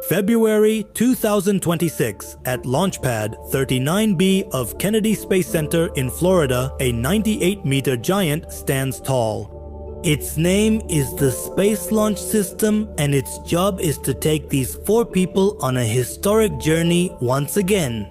February 2026, at Launchpad 39B of Kennedy Space Center in Florida, a 98-meter giant stands tall. Its name is the Space Launch System, and its job is to take these 4 people on a historic journey once again.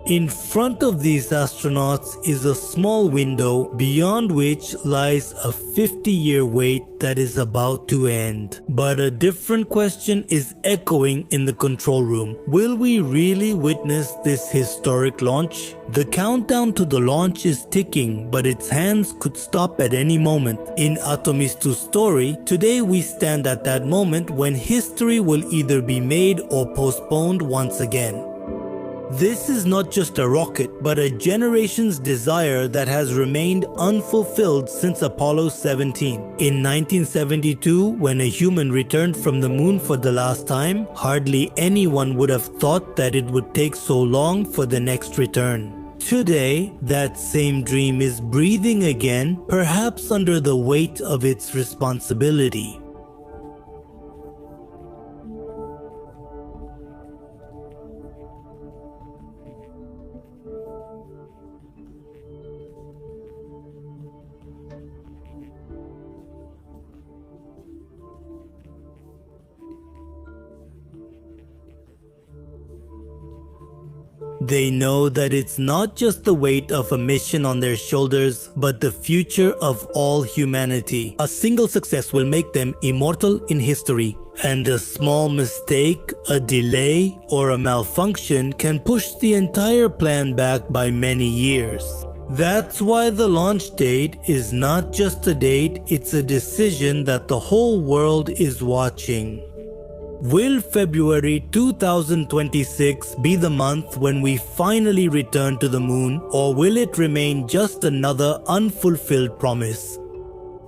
In front of these astronauts is a small window beyond which lies a 50-year wait that is about to end. But a different question is echoing in the control room. Will we really witness this historic launch? The countdown to the launch is ticking, but its hands could stop at any moment. In Artemis 2's story, today we stand at that moment when history will either be made or postponed once again. This is not just a rocket, but a generation's desire that has remained unfulfilled since Apollo 17. In 1972, when a human returned from the moon for the last time, hardly anyone would have thought that it would take so long for the next return. Today, that same dream is breathing again, perhaps under the weight of its responsibility. They know that it's not just the weight of a mission on their shoulders, but the future of all humanity. A single success will make them immortal in history, and a small mistake, a delay, or a malfunction can push the entire plan back by many years. That's why the launch date is not just a date, it's a decision that the whole world is watching. Will February 2026 be the month when we finally return to the moon, or will it remain just another unfulfilled promise?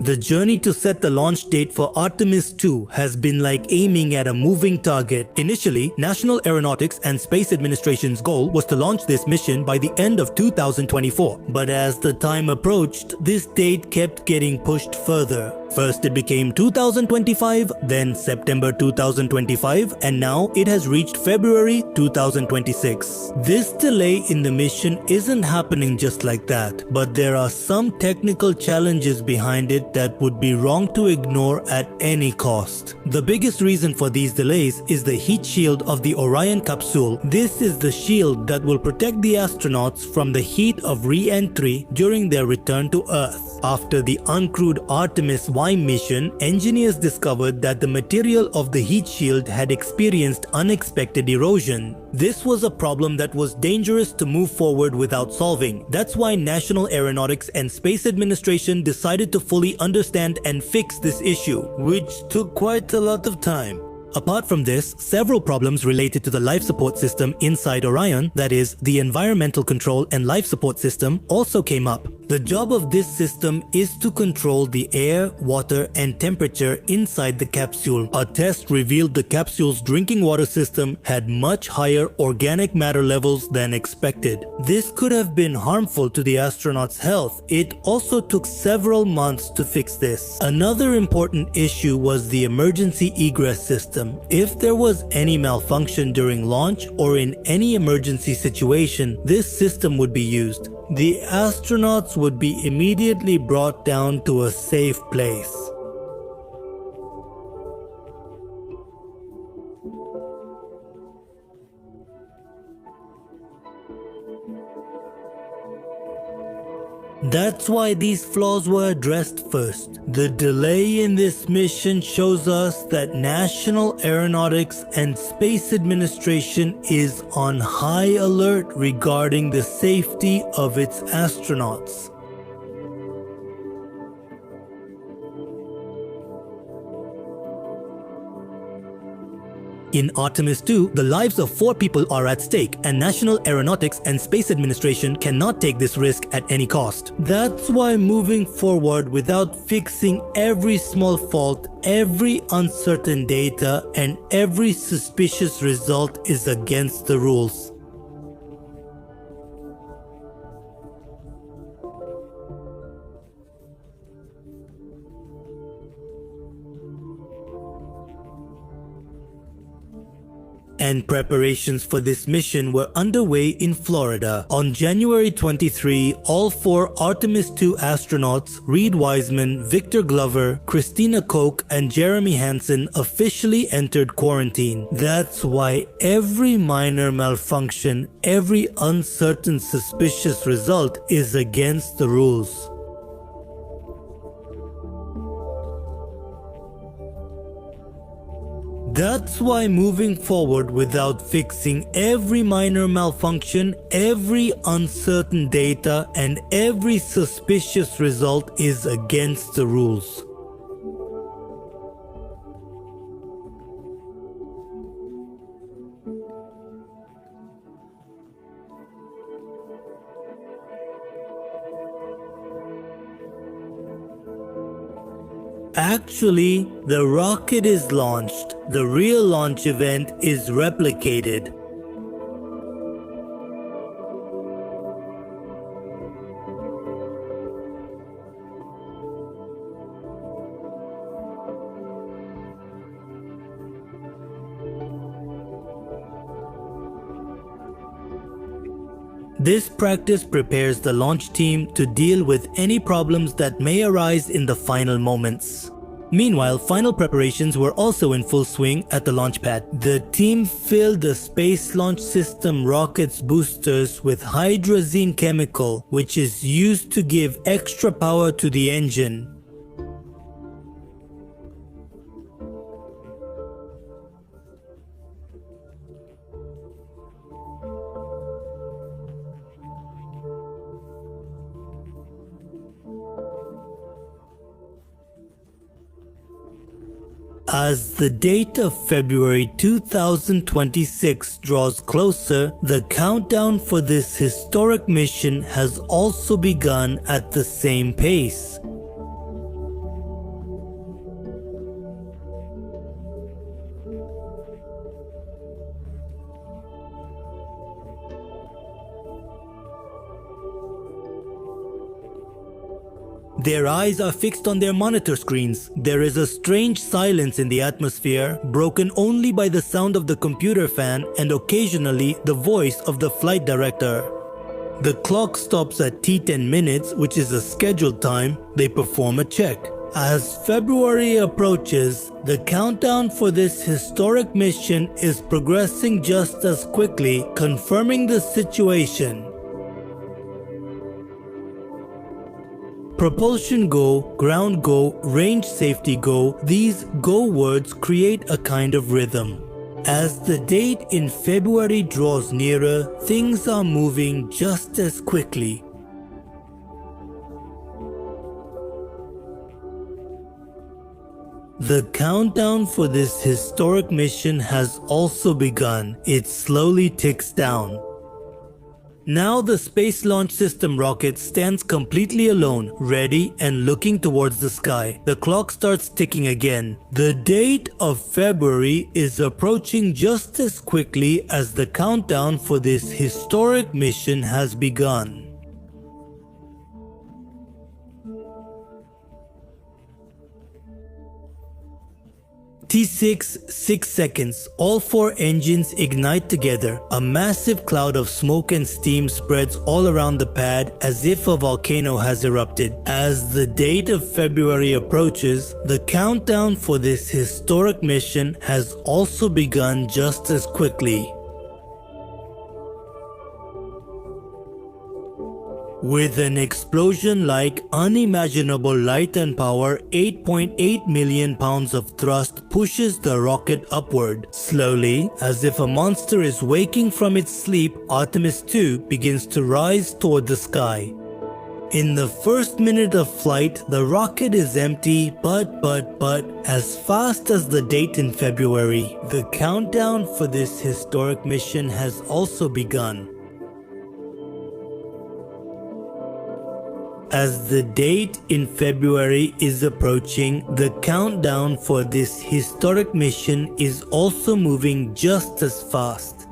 The journey to set the launch date for Artemis 2 has been like aiming at a moving target. Initially, National Aeronautics and Space Administration's goal was to launch this mission by the end of 2024. But as the time approached, this date kept getting pushed further. First it became 2025, then September 2025, and now it has reached February 2026. This delay in the mission isn't happening just like that, but there are some technical challenges behind it that would be wrong to ignore at any cost. The biggest reason for these delays is the heat shield of the Orion capsule. This is the shield that will protect the astronauts from the heat of re-entry during their return to Earth. After the uncrewed Artemis mission, engineers discovered that the material of the heat shield had experienced unexpected erosion. This was a problem that was dangerous to move forward without solving. That's why National Aeronautics and Space Administration decided to fully understand and fix this issue, which took quite a lot of time. Apart from this, several problems related to the life support system inside Orion, that is, the environmental control and life support system, also came up. The job of this system is to control the air, water, and temperature inside the capsule. A test revealed the capsule's drinking water system had much higher organic matter levels than expected. This could have been harmful to the astronauts' health. It also took several months to fix this. Another important issue was the emergency egress system. If there was any malfunction during launch or in any emergency situation, this system would be used. The astronauts would be immediately brought down to a safe place. That's why these flaws were addressed first. The delay in this mission shows us that National Aeronautics and Space Administration is on high alert regarding the safety of its astronauts. In Artemis 2, the lives of 4 people are at stake, and National Aeronautics and Space Administration cannot take this risk at any cost. That's why moving forward without fixing every small fault, every uncertain data, and every suspicious result is against the rules. and preparations for this mission were underway in Florida. On January 23, all 4 Artemis II astronauts, Reed Wiseman, Victor Glover, Christina Koch, and Jeremy Hansen, officially entered quarantine. That's why every minor malfunction, every uncertain suspicious result is against the rules. That's why moving forward without fixing every minor malfunction, every uncertain data, and every suspicious result is against the rules. Actually, the rocket is launched. The real launch event is replicated. This practice prepares the launch team to deal with any problems that may arise in the final moments. Meanwhile, final preparations were also in full swing at the launch pad. The team filled the Space Launch System rocket's boosters with hydrazine chemical, which is used to give extra power to the engine. As the date of February 2026 draws closer, the countdown for this historic mission has also begun at the same pace. Their eyes are fixed on their monitor screens. There is a strange silence in the atmosphere, broken only by the sound of the computer fan and occasionally the voice of the flight director. The clock stops at T10 minutes, which is a scheduled time. They perform a check. As February approaches, the countdown for this historic mission is progressing just as quickly, confirming the situation. Propulsion go, ground go, range safety go, these go words create a kind of rhythm. As the date in February draws nearer, things are moving just as quickly. The countdown for this historic mission has also begun. It slowly ticks down. Now the Space Launch System rocket stands completely alone, ready and looking towards the sky. The clock starts ticking again. The date of February is approaching just as quickly as the countdown for this historic mission has begun. T6, 6 seconds, all 4 engines ignite together. A massive cloud of smoke and steam spreads all around the pad as if a volcano has erupted. As the date of February approaches, the countdown for this historic mission has also begun just as quickly. With an explosion like unimaginable light and power, 8.8 million pounds of thrust pushes the rocket upward. Slowly, as if a monster is waking from its sleep, Artemis II begins to rise toward the sky. In the first minute of flight, the rocket is empty, but as fast as the date in February, the countdown for this historic mission has also begun. As the date in February is approaching, the countdown for this historic mission is also moving just as fast.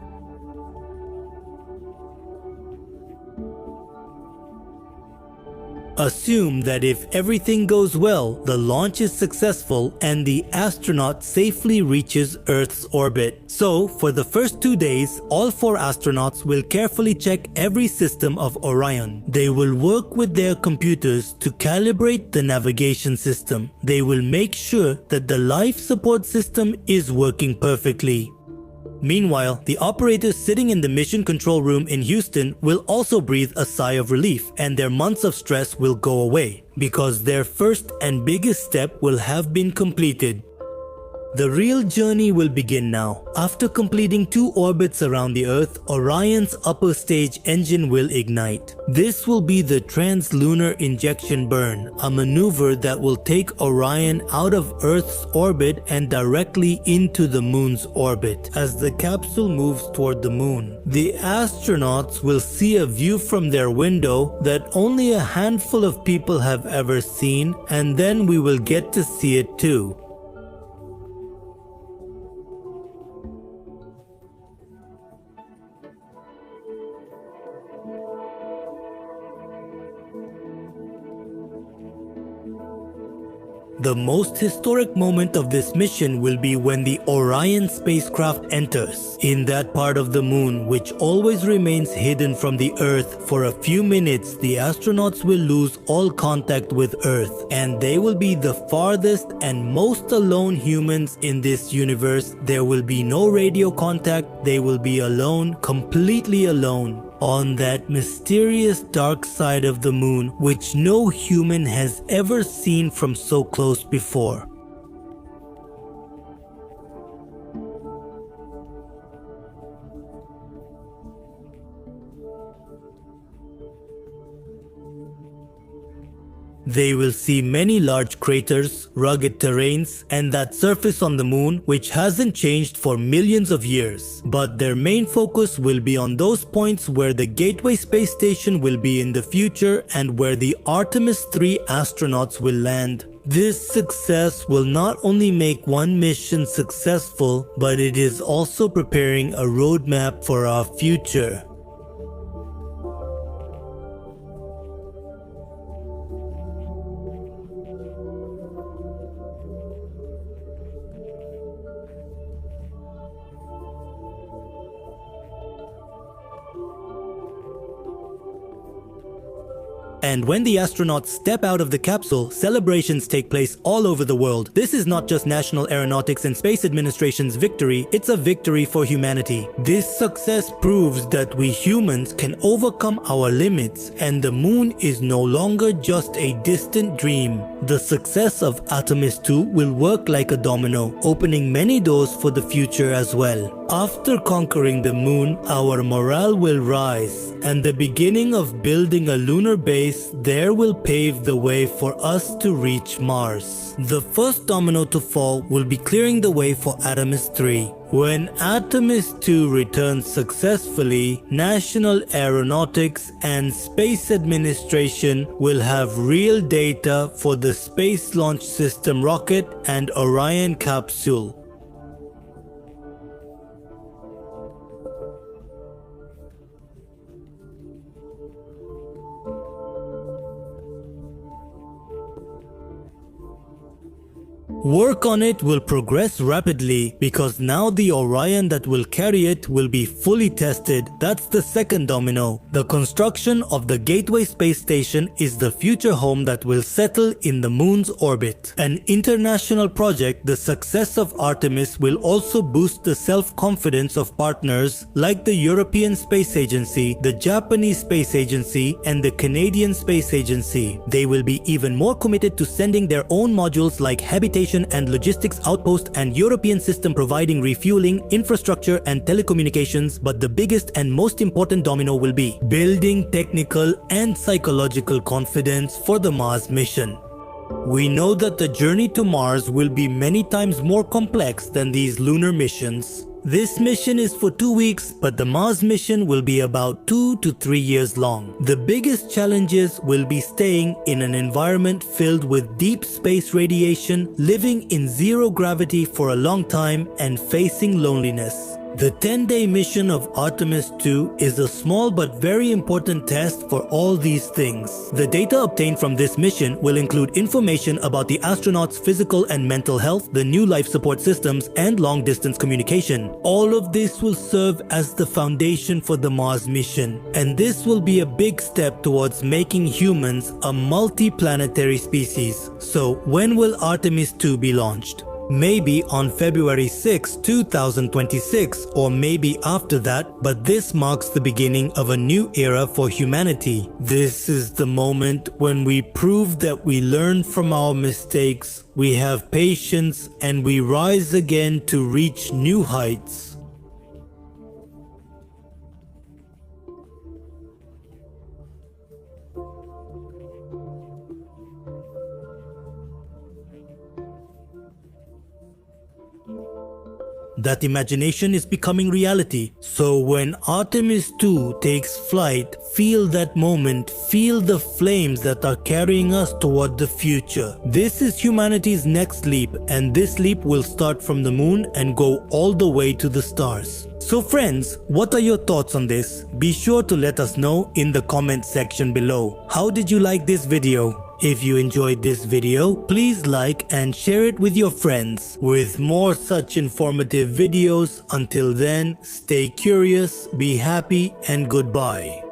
Assume that if everything goes well, the launch is successful and the astronaut safely reaches Earth's orbit. So, for the first 2 days, all 4 astronauts will carefully check every system of Orion. They will work with their computers to calibrate the navigation system. They will make sure that the life support system is working perfectly. Meanwhile, the operators sitting in the mission control room in Houston will also breathe a sigh of relief, and their months of stress will go away, because their first and biggest step will have been completed. The real journey will begin now. After completing 2 orbits around the Earth, Orion's upper stage engine will ignite. This will be the translunar injection burn, a maneuver that will take Orion out of Earth's orbit and directly into the Moon's orbit. As the capsule moves toward the Moon, the astronauts will see a view from their window that only a handful of people have ever seen, and then we will get to see it too. The most historic moment of this mission will be when the Orion spacecraft enters in that part of the Moon which always remains hidden from the Earth. For a few minutes, the astronauts will lose all contact with Earth, and they will be the farthest and most alone humans in this universe. There will be no radio contact. They will be alone, completely alone, on that mysterious dark side of the Moon which no human has ever seen from so close before. They will see many large craters, rugged terrains, and that surface on the Moon which hasn't changed for millions of years. But their main focus will be on those points where the Gateway space station will be in the future and where the Artemis 3 astronauts will land. This success will not only make one mission successful, but it is also preparing a roadmap for our future. And when the astronauts step out of the capsule, celebrations take place all over the world. This is not just National Aeronautics and Space Administration's victory, it's a victory for humanity. This success proves that we humans can overcome our limits, and the Moon is no longer just a distant dream. The success of Artemis 2 will work like a domino, opening many doors for the future as well. After conquering the Moon, our morale will rise, and the beginning of building a lunar base there will pave the way for us to reach Mars. The first domino to fall will be clearing the way for Artemis 3. When Artemis 2 returns successfully, National Aeronautics and Space Administration will have real data for the Space Launch System rocket and Orion capsule. Work on it will progress rapidly because now the Orion that will carry it will be fully tested. That's the second domino. The construction of the Gateway space station is the future home that will settle in the Moon's orbit. An international project, the success of Artemis will also boost the self-confidence of partners like the European Space Agency, the Japanese Space Agency, and the Canadian Space Agency. They will be even more committed to sending their own modules like habitation and logistics outpost and European system providing refueling, infrastructure and telecommunications. But the biggest and most important domino will be building technical and psychological confidence for the Mars mission. We know that the journey to Mars will be many times more complex than these lunar missions. This mission is for 2 weeks, but the Mars mission will be about 2 to 3 years long. The biggest challenges will be staying in an environment filled with deep space radiation, living in zero gravity for a long time, and facing loneliness. The 10-day mission of Artemis 2 is a small but very important test for all these things. The data obtained from this mission will include information about the astronauts' physical and mental health, the new life support systems, and long-distance communication. All of this will serve as the foundation for the Mars mission, and this will be a big step towards making humans a multi-planetary species. So when will Artemis 2 be launched? Maybe on February 6, 2026, or maybe after that, but this marks the beginning of a new era for humanity. This is the moment when we prove that we learn from our mistakes, we have patience, and we rise again to reach new heights. That imagination is becoming reality. So when Artemis 2 takes flight, feel that moment, feel the flames that are carrying us toward the future. This is humanity's next leap, and this leap will start from the moon and go all the way to the stars. So friends, what are your thoughts on this? Be sure to let us know in the comment section below. How did you like this video? If you enjoyed this video, please like and share it with your friends. With more such informative videos, until then, stay curious, be happy, and goodbye.